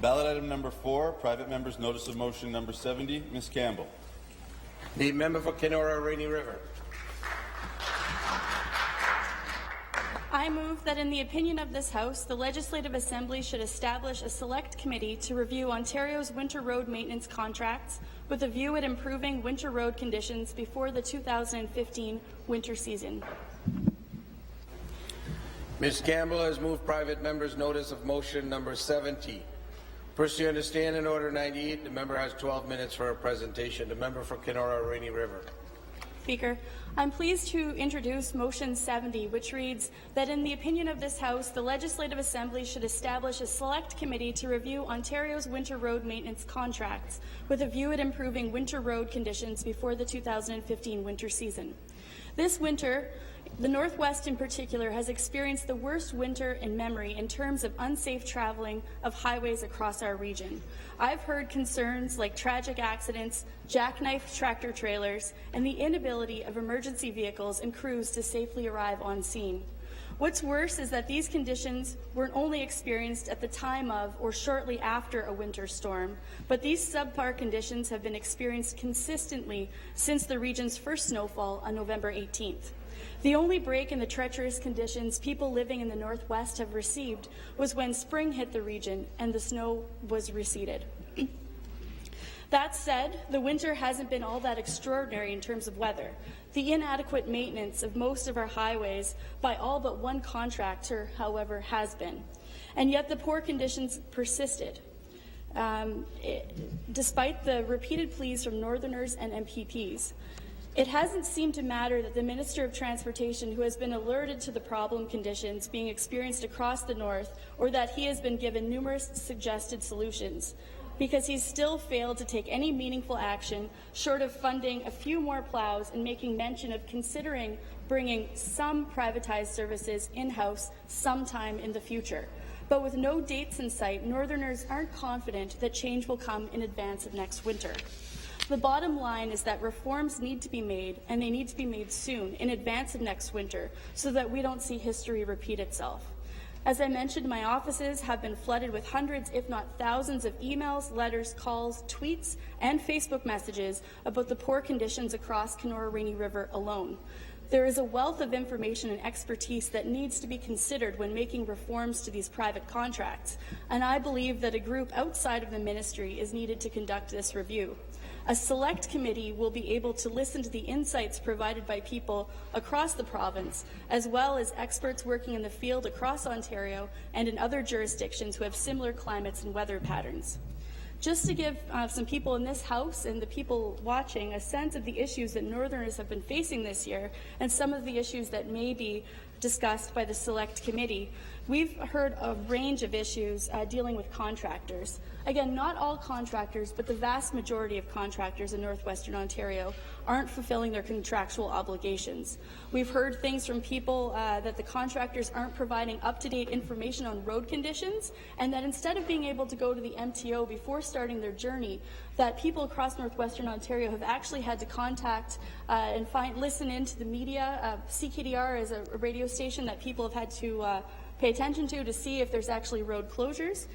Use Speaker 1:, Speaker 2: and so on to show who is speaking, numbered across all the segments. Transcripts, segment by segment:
Speaker 1: Ballot item number 4, private member's notice of motion number 70. Ms. Campbell.
Speaker 2: The member for Kenora-Rainy River.
Speaker 3: I move that in the opinion of this House, the Legislative Assembly should establish a select committee to review Ontario's winter road maintenance contracts with a view at improving winter road conditions before the 2015 winter season.
Speaker 2: Ms. Campbell has moved private member's notice of motion number 70. Pursuant to Standing Order 98, the member has 12 minutes for a presentation. The member for Kenora-Rainy River.
Speaker 3: Speaker, I'm pleased to introduce Motion 70, which reads that in the opinion of this House, the Legislative Assembly should establish a select committee to review Ontario's winter road maintenance contracts with a view at improving winter road conditions before the 2015 winter season. This winter, the Northwest in particular has experienced the worst winter in memory in terms of unsafe traveling of highways across our region. I've heard concerns like tragic accidents, jackknife tractor trailers, and the inability of emergency vehicles and crews to safely arrive on scene. What's worse is that these conditions weren't only experienced at the time of or shortly after a winter storm, but these subpar conditions have been experienced consistently since the region's first snowfall on November 18th. The only break in the treacherous conditions people living in the Northwest have received was when spring hit the region and the snow was receded. That said, the winter hasn't been all that extraordinary in terms of weather. The inadequate maintenance of most of our highways by all but one contractor, however, has been. And yet the poor conditions persisted, despite the repeated pleas from Northerners and MPPs. It hasn't seemed to matter that the Minister of Transportation, who has been alerted to the problem conditions being experienced across the North, or that he has been given numerous suggested solutions, because he's still failed to take any meaningful action short of funding a few more plows and making mention of considering bringing some privatized services in-house sometime in the future. But with no dates in sight, Northerners aren't confident that change will come in advance of next winter. The bottom line is that reforms need to be made, and they need to be made soon, in advance of next winter, so that we don't see history repeat itself. As I mentioned, my offices have been flooded with hundreds, if not thousands, of emails, letters, calls, tweets, and Facebook messages about the poor conditions across Kenora-Rainy River alone. There is a wealth of information and expertise that needs to be considered when making reforms to these private contracts, and I believe that a group outside of the ministry is needed to conduct this review. A select committee will be able to listen to the insights provided by people across the province, as well as experts working in the field across Ontario and in other jurisdictions who have similar climates and weather patterns. Just to give some people in this House and the people watching a sense of the issues that Northerners have been facing this year and some of the issues that may be discussed by the Select Committee, we've heard a range of issues dealing with contractors. Again, not all contractors, but the vast majority of contractors in Northwestern Ontario aren't fulfilling their contractual obligations. We've heard things from people that the contractors aren't providing up-to-date information on road conditions, and that instead of being able to go to the MTO before starting their journey, that people across Northwestern Ontario have actually had to contact and listen into the media. CKDR is a radio station that people have had to pay attention to see if there's actually road closures.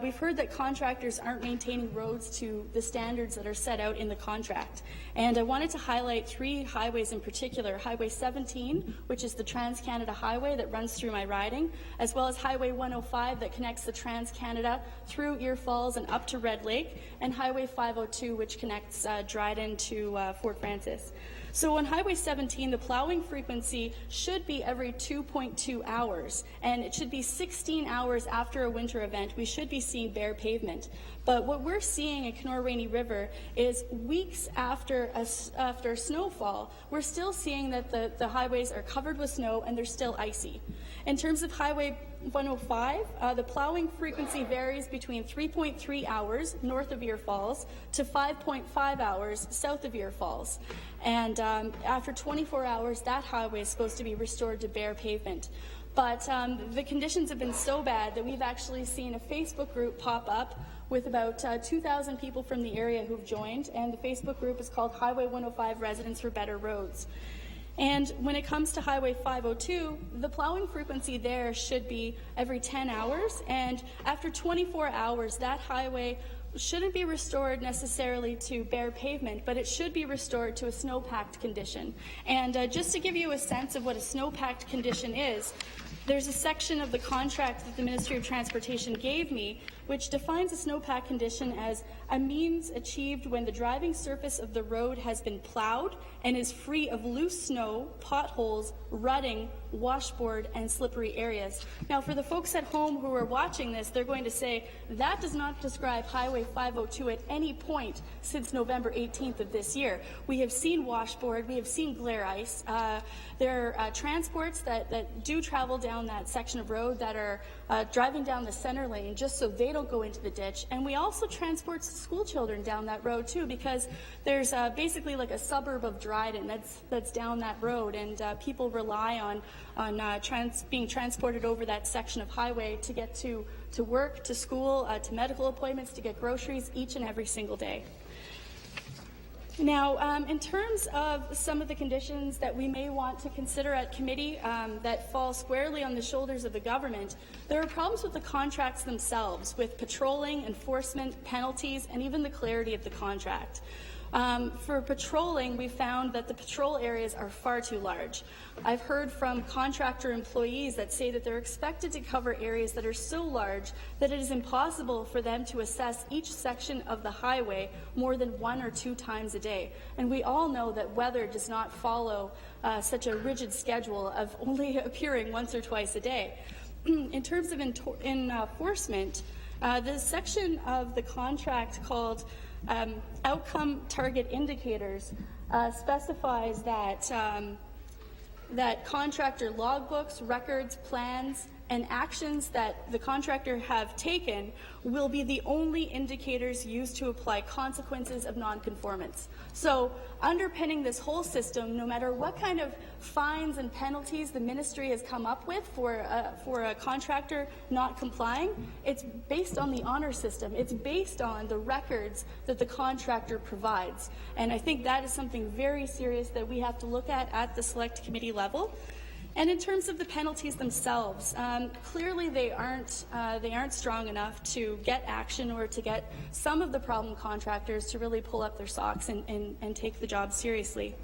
Speaker 3: We've heard that contractors aren't maintaining roads to the standards that are set out in the contract. And I wanted to highlight 3 highways in particular: Highway 17, which is the Trans-Canada Highway that runs through my riding, as well as Highway 105 that connects the Trans-Canada through Ear Falls and up to Red Lake, and Highway 502, which connects Dryden to Fort Francis. So on Highway 17, the plowing frequency should be every 2.2 hours, and it should be 16 hours after a winter event. We should be seeing bare pavement. But what we're seeing in Kenora-Rainy River is weeks after snowfall, we're still seeing that the highways are covered with snow and they're still icy. In terms of Highway 105, the plowing frequency varies between 3.3 hours north of Ear Falls to 5.5 hours south of Ear Falls. And after 24 hours, that highway is supposed to be restored to bare pavement. But the conditions have been so bad that we've actually seen a Facebook group pop up with about 2,000 people from the area who've joined, and the Facebook group is called Highway 105 Residents for Better Roads. And when it comes to Highway 502, the plowing frequency there should be every 10 hours, and after 24 hours, that highway shouldn't be restored necessarily to bare pavement, but it should be restored to a snow-packed condition. And just to give you a sense of what a snow-packed condition is, there's a section of the contract that the Ministry of Transportation gave me which defines a snowpack condition as a means achieved when the driving surface of the road has been plowed and is free of loose snow, potholes, rutting, washboard, and slippery areas. Now, for the folks at home who are watching this, they're going to say, that does not describe Highway 502 at any point since November 18th of this year. We have seen washboard, we have seen glare ice. There are transports that do travel down that section of road that are driving down the center lane just so they don't go into the ditch. And we also transport school children down that road too, because there's basically like a suburb of Dryden that's down that road, and people rely on being transported over that section of highway to get to work, to school, to medical appointments, to get groceries each and every single day. Now, in terms of some of the conditions that we may want to consider at committee that fall squarely on the shoulders of the government, there are problems with the contracts themselves, with patrolling, enforcement, penalties, and even the clarity of the contract. For patrolling, we found that the patrol areas are far too large. I've heard from contractor employees that say that they're expected to cover areas that are so large that it is impossible for them to assess each section of the highway more than 1 or 2 times a day. And we all know that weather does not follow such a rigid schedule of only appearing once or twice a day. In terms of enforcement, the section of the contract called outcome target indicators specifies that that contractor logbooks, records, plans, and actions that the contractor have taken will be the only indicators used to apply consequences of nonconformance. So underpinning this whole system, no matter what kind of fines and penalties the ministry has come up with for a contractor not complying, it's based on the honor system. It's based on the records that the contractor provides. And I think that is something very serious that we have to look at the select committee level. And in terms of the penalties themselves, clearly they aren't strong enough to get action or to get some of the problem contractors to really pull up their socks and take the job seriously.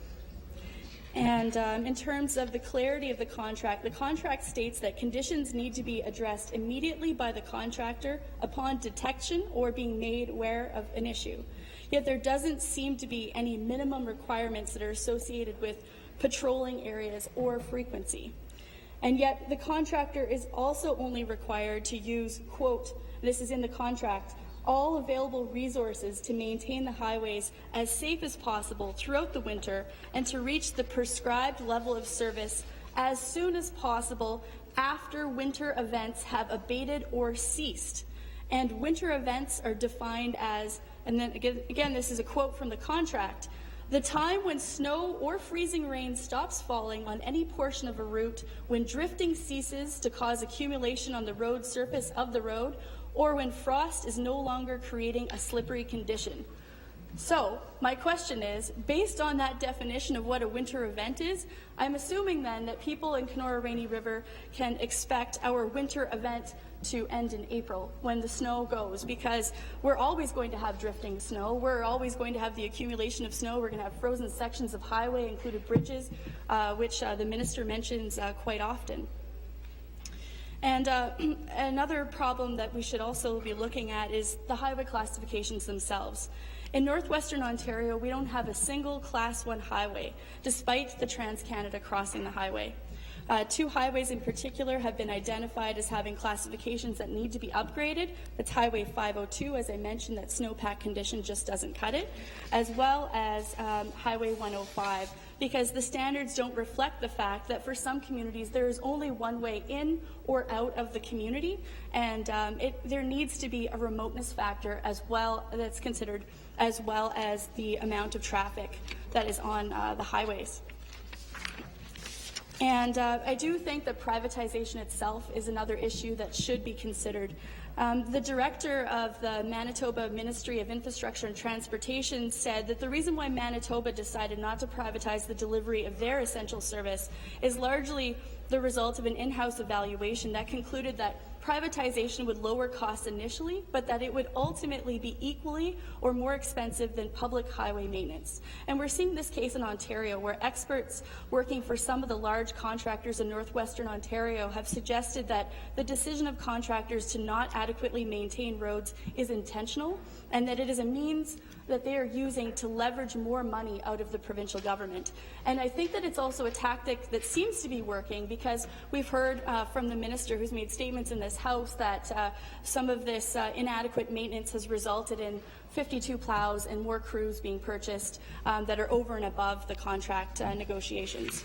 Speaker 3: And in terms of the clarity of the contract states that conditions need to be addressed immediately by the contractor upon detection or being made aware of an issue. Yet there doesn't seem to be any minimum requirements that are associated with patrolling areas or frequency. And yet the contractor is also only required to use, quote, this is in the contract, all available resources to maintain the highways as safe as possible throughout the winter and to reach the prescribed level of service as soon as possible after winter events have abated or ceased. And winter events are defined as, and then again this is a quote from the contract, the time when snow or freezing rain stops falling on any portion of a route, when drifting ceases to cause accumulation on the road surface of the road, or when frost is no longer creating a slippery condition. So, my question is, based on that definition of what a winter event is, I'm assuming then that people in Kenora-Rainy River can expect our winter event to end in April when the snow goes, because we're always going to have drifting snow, we're always going to have the accumulation of snow, we're going to have frozen sections of highway, included bridges, which the minister mentions quite often. And another problem that we should also be looking at is the highway classifications themselves. In northwestern Ontario, we don't have a single Class 1 highway, despite the Trans-Canada crossing the highway. 2 highways in particular have been identified as having classifications that need to be upgraded. That's Highway 502, as I mentioned, that snowpack condition just doesn't cut it, as well as Highway 105, because the standards don't reflect the fact that for some communities there is only one way in or out of the community, and there needs to be a remoteness factor as well that's considered, as well as the amount of traffic that is on the highways. And I do think that privatization itself is another issue that should be considered. The director of the Manitoba Ministry of Infrastructure and Transportation said that the reason why Manitoba decided not to privatize the delivery of their essential service is largely the result of an in-house evaluation that concluded that privatization would lower costs initially, but that it would ultimately be equally or more expensive than public highway maintenance. And we're seeing this case in Ontario, where experts working for some of the large contractors in northwestern Ontario have suggested that the decision of contractors to not adequately maintain roads is intentional, and that it is a means that they are using to leverage more money out of the provincial government. And I think that it's also a tactic that seems to be working, because we've heard from the minister, who's made statements in this House, that some of this inadequate maintenance has resulted in 52 plows and more crews being purchased that are over and above the contract negotiations.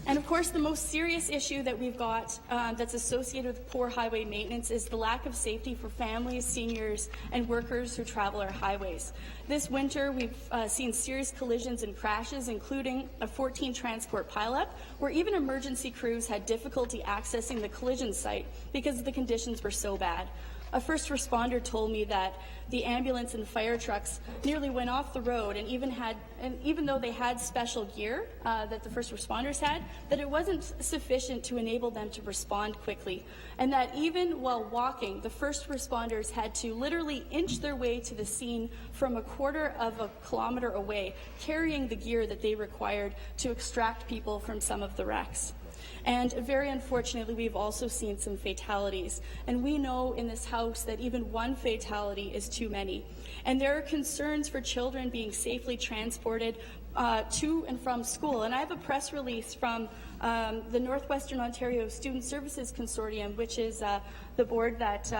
Speaker 3: And of course, the most serious issue that we've got that's associated with poor highway maintenance is the lack of safety for families, seniors, and workers who travel our highways. This winter, we've seen serious collisions and crashes, including a 14 transport pileup, where even emergency crews had difficulty accessing the collision site because the conditions were so bad. A first responder told me that the ambulance and fire trucks nearly went off the road, and even though they had special gear that the first responders had, that it wasn't sufficient to enable them to respond quickly, and that even while walking, the first responders had to literally inch their way to the scene from a quarter of a kilometer away, carrying the gear that they required to extract people from some of the wrecks. And very unfortunately, we've also seen some fatalities. And we know in this House that even one fatality is too many. And there are concerns for children being safely transported to and from school. And I have a press release from the Northwestern Ontario Student Services Consortium, which is the board that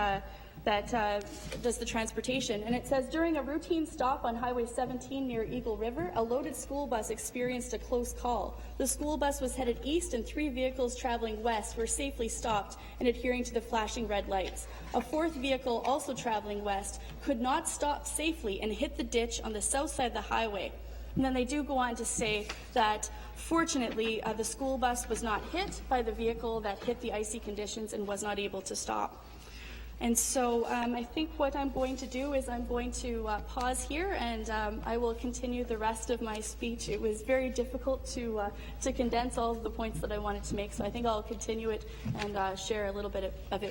Speaker 3: does the transportation. And it says, during a routine stop on Highway 17 near Eagle River, a loaded school bus experienced a close call. The school bus was headed east, and 3 vehicles traveling west were safely stopped and adhering to the flashing red lights. A 4th vehicle, also traveling west, could not stop safely and hit the ditch on the south side of the highway. And then they do go on to say that, fortunately, the school bus was not hit by the vehicle that hit the icy conditions and was not able to stop. And so I think what I'm going to do is I'm going to pause here, and I will continue the rest of my speech. It was very difficult to condense all of the points that I wanted to make, so I think I'll continue it and share a little bit of it with